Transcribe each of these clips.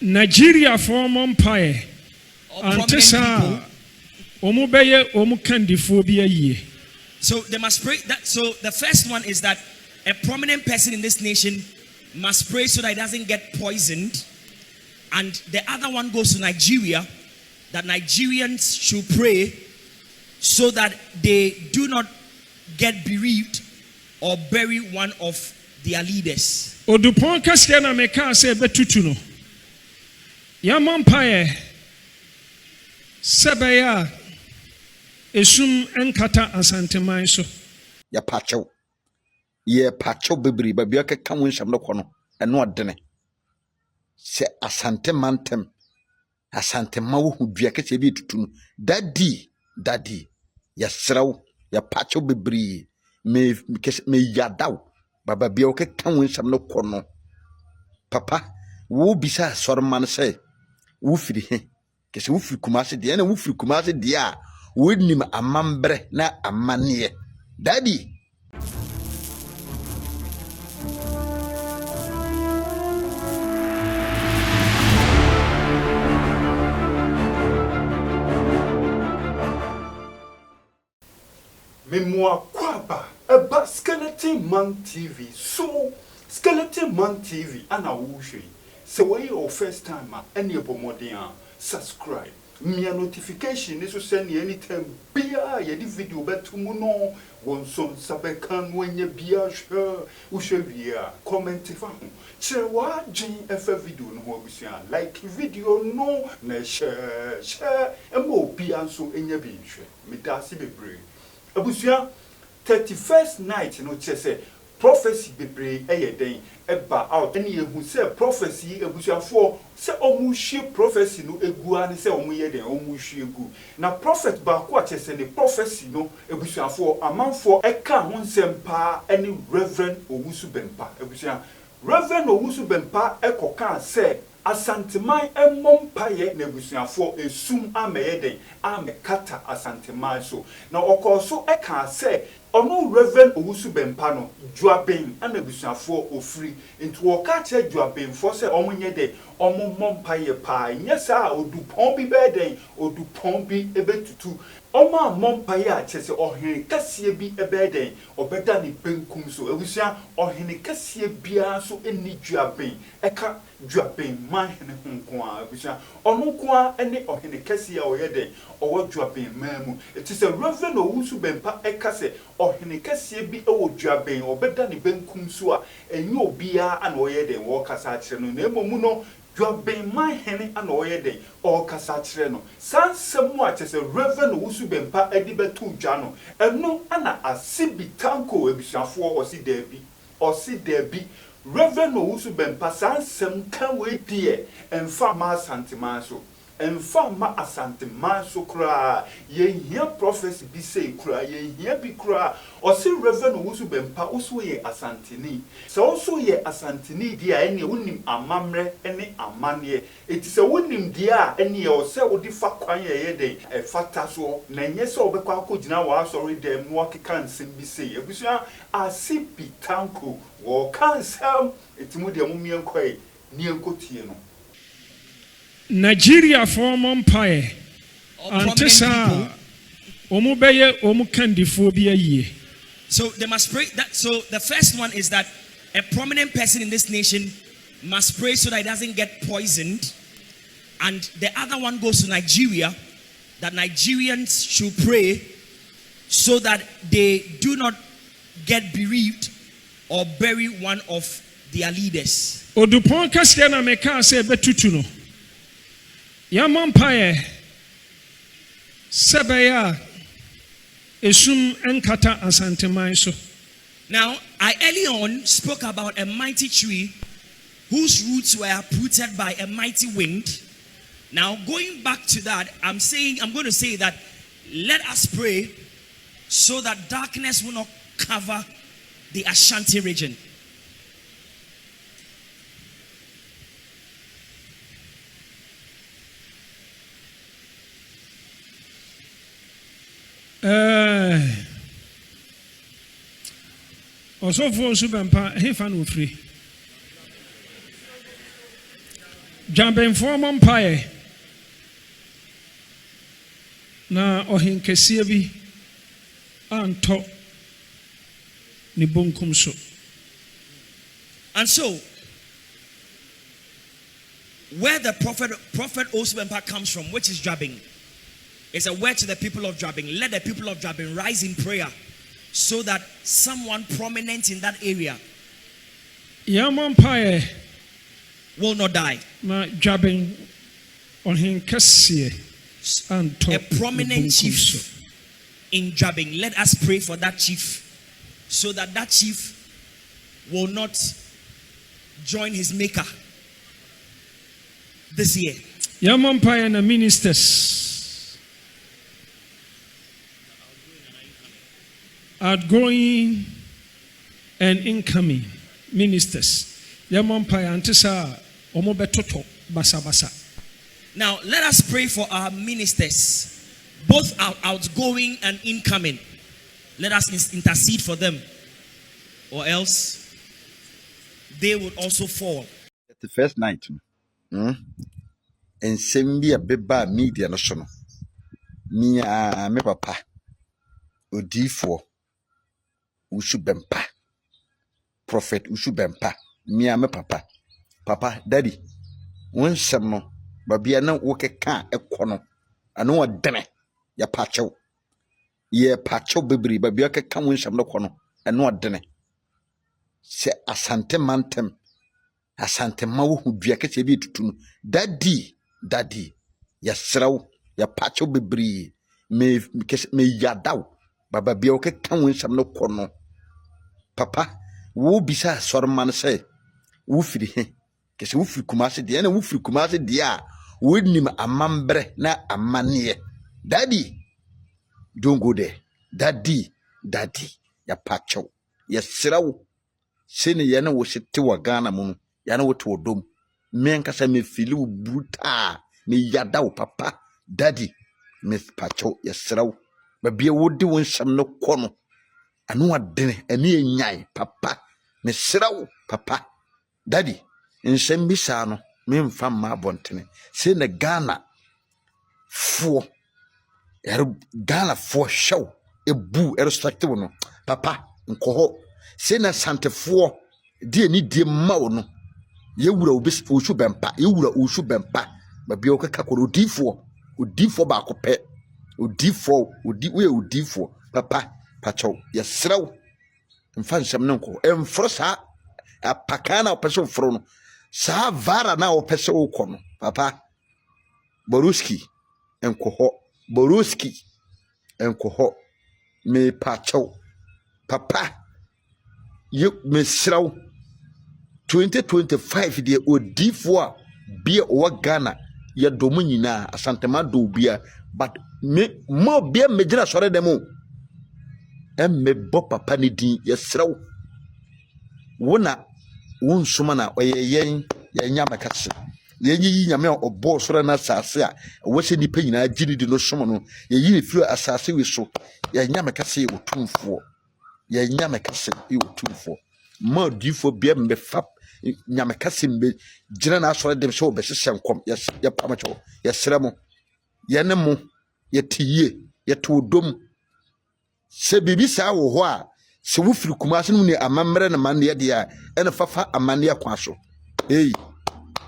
Nigeria form empire. Antesa omubeye omukandiphobia ye. So they must pray that. So the first one is that a prominent person in this nation must pray so that it doesn't get poisoned. And the other one goes to Nigeria, that Nigerians should pray so that they do not get bereaved or bury one of their leaders. Odupon kasiana meka se betutu no. Yamampaye sebeya esum enkata Asanteman so. Ya pacho. Ye pacho bibri babia ke kan wonsham no kono eno odene. Se Asanteman tem. Asantema wo hudua ke se bi tutu no. Daddy. Ya sraw, ya pacho bibri me yadaw. Baba bia o ke kan wonsham no kono. Papa, wo bisa sorman say wo firi he. Ke se wo firi Kumasi de na wo firi Kumasi de a wo nim amambre na amane. Daddy. Memoir kwaba eba Skeleton Man TV. So Skeleton Man TV ana wuhwe. So when your first time any abomodian subscribe. Me notification is to send you anytime bia ye di video betumu no wonson sabekan wenye bia share ushewia comment fa ho chere wa gin efa video no ho abusua like video no na share emo bia nso enya bi nhwe me dase bebre abusua 31st night no chese prophecy bebre eyeden eba out any ehu say prophecy ebusuafo say omuhie prophecy no egua ne say omuye den omuhie egu na prophet ba ko chese ne prophecy no ebusuafo amanfo eka ho nsempa any Rev Owusu Bempah ebusua Rev Owusu Bempah ekoka say Asanteman emompaye na ebusuafo esum ameyeden amekata Asanteman so na okoso eka say ono Rev Owusu Bempah no dwaben ana ebusuafo ofri into woka che dwaben fo se omunye de omompaye pa nyesa odupon bi beden odupon bi ebetutu oma mompaye a chese ohene kasie bi ebeden obeda ni benkum so ebusua ohene kasie bia so eni dwaben eka dwaben man hene honko a ebusua ono ko a ene ohene kasie a oyede owo dwaben mamu etise Rev Owusu Bempah eka se ohene kasie bi ewo dwaben obeda ni benkum so a enye obia ana oyede wo kasa kire no na emomu no dwaben man hene ana oyede o kasa kire no sansemu a chese Rev Owusu Bempah edi betu dwa no eno ana Asibi Tanko ebusuafo osi debi Rev Owusu Bempah sansem kan we die emfa ma Asanteman so emfa ma Asanteman so kra ye hia prophecy bi say kra ye hia bi kra osi Rev Owusu Bempah oso ye asanteni so oso ye asanteni dia ene wonim amamre ene amane eti se wonim dia ene o se odi fa kwan ye den e fata so na nye se obekwa akogina wa sorry dem no akeka nsem bi say ebusua Asibi Tanko wo kansam etimu de mumie nkoi ni enkotie no Nigeria form empire. Antesa omubeye omukandiphobia ye. So they must pray that. So the first one is that a prominent person in this nation must pray so that it doesn't get poisoned. And the other one goes to Nigeria, that Nigerians should pray so that they do not get bereaved or bury one of their leaders. Odupon kasiana meka se betutu no. Yamampaye sebeya esum enkata Asanteman so. Now, I early on spoke about a mighty tree whose roots were uprooted by a mighty wind. Now, going back to that, I'm going to say that let us pray so that darkness will not cover the Ashanti region. Also for Owusu Bempah, he fan free. Dwabenfoɔ mo mpaeɛ na ɔhenkesie bi antɔ ne bonkum so. And so, where the prophet Owusu Bempah comes from, which is Jabin, is a word to the people of Jabin. Let the people of Jabin rise in prayer so that someone prominent in that area Yɛmmɔ mpaeɛ will not die. na Dwaben ɔhenkesie antɔ A ne prominent bonkum so. chief in Jabin. Let us pray for that chief so that that chief will not join his maker this year. Yɛmmɔ mpaeɛ na ministers, outgoing and incoming ministers. Yɛmmɔ mpaeɛ ante saa ɔmo bɛtotɔ basabasa. Now, let us pray for our ministers, both outgoing and incoming. Let us intercede for them, or else they would also fall. The first night, and send me a beba media no sono. Me me papa, Owusu Bempah, prophet Owusu Bempah. Me me papa, daddy. One no, babia na woke ka ekono. Ano wadene ya pacho. Ye pacho bebri babia ke ka wonsam no kono. Ano wadene. Se Asanteman tem. Asanteman wo hudua ke se bi tutunu. Daddy, ya sraw, ya pacho bebri. Me yadaw. Baba bia woke ka wonsam no kono. Papa, wo bisa sorman se wo firi he. Kese wo firi Kumasi de na wo firi Kumasi de a wonim amambre na amane. Daddy, don't go there. Daddy, ya pacho. Ya sraw. Sene yana wo sete wa Ghana mu yana wo to dom. Me nkasa me fili wo bruta me yada wo papa. Daddy, me pacho ya sraw. Ba bia wo de won sam no kono. Anu adene ani enyan papa. Me sraw papa. Daddy, nsɛm bi saa no memfa mma abontene se na Ghana fo hyew ebu respect wo no papa nkoho se na santefo die ni die ma wo no yewura Owusu Bempah Owusu Bempah ba bia okaka ko odifo ba ko pe odifo papa pacho yesrew mfa nsɛm no nko emfro saa apakana opeso fro no sa vara na opese ukono papa Boruski enkoho me pacho papa you me sraw 2025 de odifo a bia o Ghana ya domu nyina Asanteman do bia but me mo bia megyina sore demo emme bo papa ni din ya sraw wona wonsoma na oyeyen ya nyama kase yenyi nyame obo soro na asase a wose nipa nyina giri di no som no yeyi firi asase we so ya nyama kase otumfo ya nyama kase otumfo ma difo bia mbefa nyama kase mbe gina na asore dem so obehye nkom ya pamacho ya sremo ya nemo ya tiye ya todom se bibi sa wo ho a se wo firi Kumasi no ni amamre na man ye dia ene fafa amane akwa so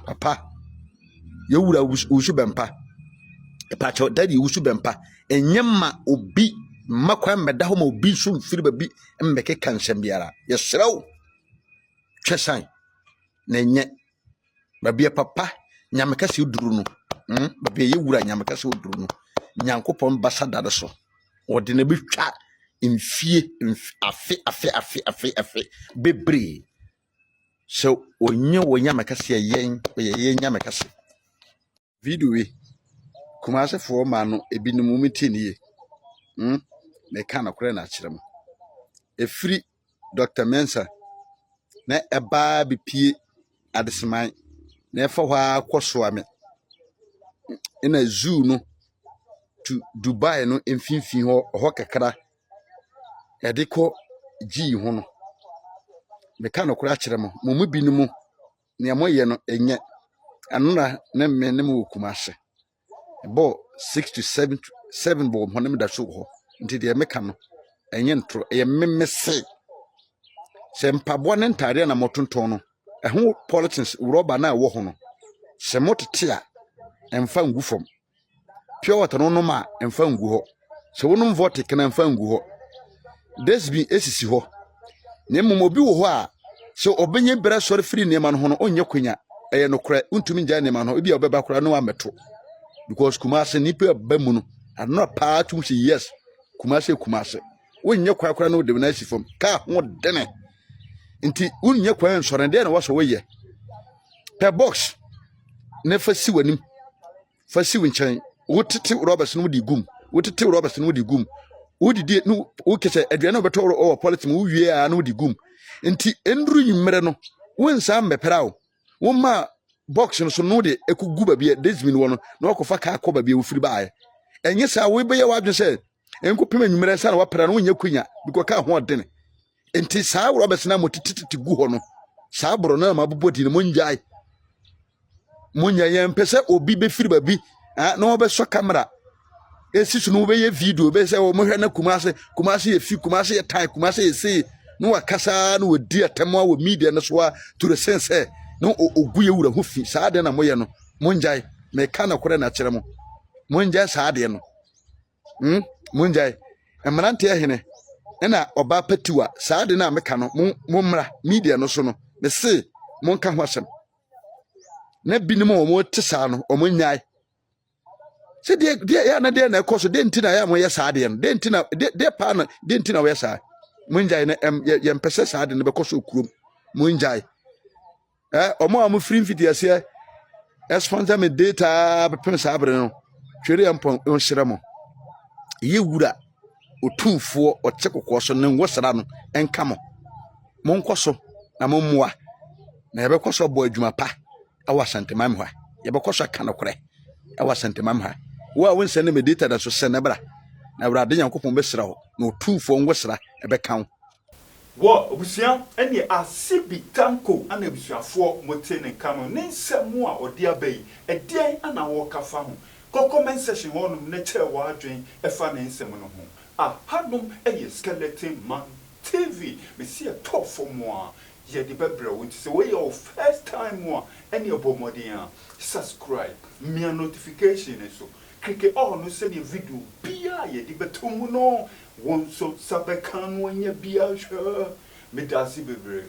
papa yewura Owusu Bempah pacho daddy Owusu Bempah enyema obi makwa meda ho ma obi so mfiri babi mbeke kansem biara yesrew twesan na nye babia papa nyamekase oduru no babia yewura nyamekase oduru no nyankopon basada so ode na betwa mfie afe bebre so onye nyamekase yen nyamekase video we Kumasi fo ma no ebinom mitiniye me kana kore na kirem efiri Dr. Mensa na eba bipie adeseman na efa hwa akoso ame ina zoo no to Dubai no emfinfin ho kakra ediko gi ho no me kana kore kirem mo mu binumu ne amoye no enye anora ne me ne mu kumase bo 6 to 7 bo ho ne me da so ho nti de meka no enye ntro ye memese se mpabo ne ntare na motonton no ho politics rubber na wo ho no se motete a emfa ngu fom pure water no ma emfa ngu ho se wonum vortic na emfa ngu ho desbi esisi ho ne momobi wo ho a se obenye bra sori free ne ma no ho no onye kwanya eye no kra untumi nja ne ma no ebi obeba kra no ameto because kumase nipa ba mu no anọ pa tum se yes kumase wonye kwakra no de na si fom ka ho dene nti wonye kwan nsore de na wo so wo ye per box ne fasi wanim fasi winchan wotete robbers no di gum wotete robbers no di gum wodidi no wokese aduane obeto o politics mu wie a no di gum nti enduru nyimere no wonsa mbepera wo woma box no so no de ekugu ba bia desmin wo no na wakofa ka akoba bia wofiri baaye enye sa we be ye wadwe se enkopem nyimere sa na wapera no wonya kunya because ka ho dene nti sa robbers na motititi gu ho no sa boro na mabobodi no monjai munya ye mpese obi be firi ba bi na obe so camera esi so no be ye video be se o mo hwe na kumase ye fi kumase ye tai kumase ye se no wakasa no wodi atemo wo media no so to the sense no oguye wura ho fi saa de na moye no monjai me ka na kore na kire mo monjai saa de no monjai emrante ehene na oba patiwa saa de na meka no mommra media no so no me se monka ho asem na binim o mo tesa no o monyai se de ya na de na ekoso de ntina ya mo ye saa de no de ntina de pa no de ntina we saa monjai na ye mpese saa de no be koso okurom monjai omo am free mfiti ase sponsor me data bepem saa bre no twere empon onhyira mo ye wura otumfo otekokko so ne ngosara no enka mo monkoso na mommoa na ye be koso bo adwuma pa awa Asanteman ha ye be koso ka no kore awa Asanteman ha wo a wonse ne me data da so se ne bra na Awurade Nyankopon be sra ho na otumfo ngosara e be kan wo obusia ene Asibi Tanko ana busuafo motene kano ne nsemu a odi abai edian ana wo kafa ho comment section honum ne che wa adwen efa ne nsemu no ho hadum eye Skeleton Man TV me see a top for more ye de bebre won say we your first time more ene obomodin subscribe me notification so click all no send video bia ye de betum no won so sabekan won ye bia hwe me dasi bebre